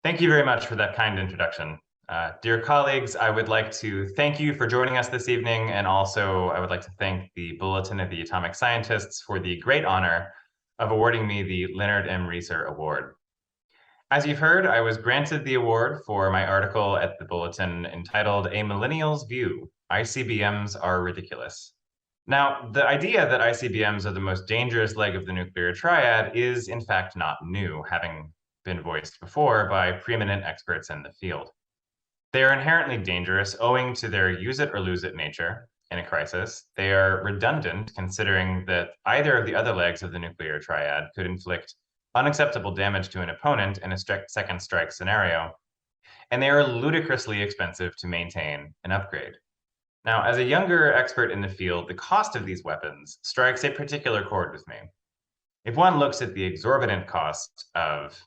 Thank you very much for that kind introduction. Dear colleagues, I would like to thank you for joining us this evening, and also I would like to thank the Bulletin of the Atomic Scientists for the great honor of awarding me the Leonard M. Rieser Award. As you've heard, I was granted the award for my article at the Bulletin entitled A Millennial's View, ICBMs Are Ridiculous. Now, the idea that ICBMs are the most dangerous leg of the nuclear triad is in fact not new, having been voiced before by preeminent experts in the field. They are inherently dangerous owing to their use it or lose it nature in a crisis. They are redundant considering that either of the other legs of the nuclear triad could inflict unacceptable damage to an opponent in a second strike scenario. And they are ludicrously expensive to maintain and upgrade. Now, as a younger expert in the field, the cost of these weapons strikes a particular chord with me. If one looks at the exorbitant cost of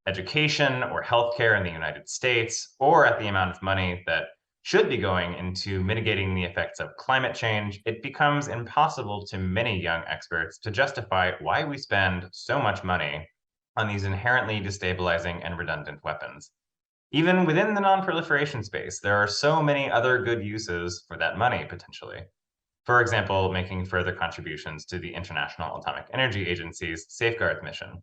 education or healthcare in the United States, or at the amount of money that should be going into mitigating the effects of climate change, it becomes impossible to many young experts to justify why we spend so much money on these inherently destabilizing and redundant weapons. Even within the non-proliferation space, there are so many other good uses for that money, potentially. For example, making further contributions to the International Atomic Energy Agency's Safeguard mission,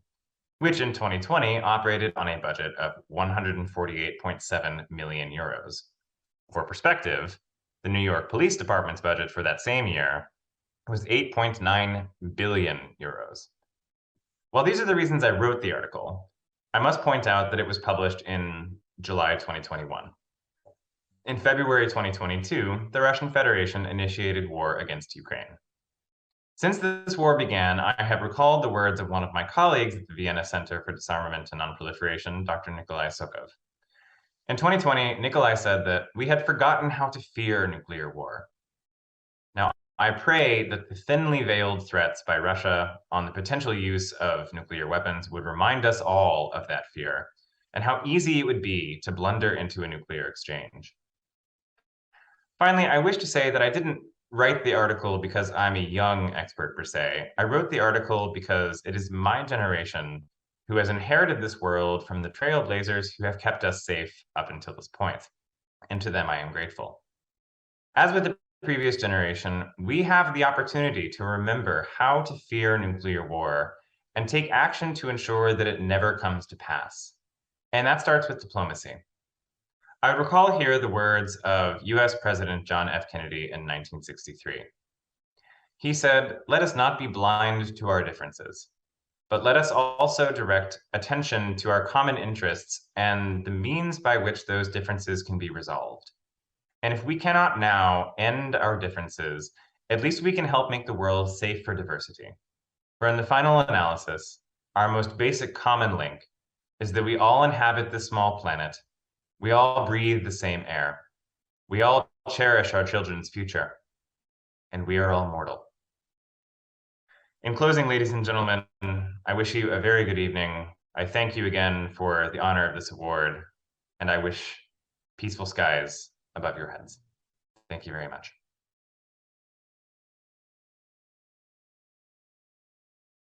which in 2020 operated on a budget of 148.7 million euros. For perspective, the New York Police Department's budget for that same year was 8.9 billion euros. While these are the reasons I wrote the article, I must point out that it was published in July 2021. In February 2022, the Russian Federation initiated war against Ukraine. Since this war began, I have recalled the words of one of my colleagues at the Vienna Center for Disarmament and Nonproliferation, Dr. Nikolai Sokov. In 2020, Nikolai said that we had forgotten how to fear nuclear war. Now, I pray that the thinly veiled threats by Russia on the potential use of nuclear weapons would remind us all of that fear and how easy it would be to blunder into a nuclear exchange. Finally, I wish to say that I didn't write the article because I'm a young expert per se. I wrote the article because it is my generation who has inherited this world from the trailblazers who have kept us safe up until this point. And to them, I am grateful. As with the previous generation, we have the opportunity to remember how to fear nuclear war and take action to ensure that it never comes to pass. And that starts with diplomacy. I recall here the words of US President John F. Kennedy in 1963. He said, "Let us not be blind to our differences, but let us also direct attention to our common interests and the means by which those differences can be resolved. And if we cannot now end our differences, at least we can help make the world safe for diversity. For in the final analysis, our most basic common link is that we all inhabit this small planet. We all breathe the same air. We all cherish our children's future. And we are all mortal." In closing, ladies and gentlemen, I wish you a very good evening. I thank you again for the honor of this award, and I wish peaceful skies above your heads. Thank you very much.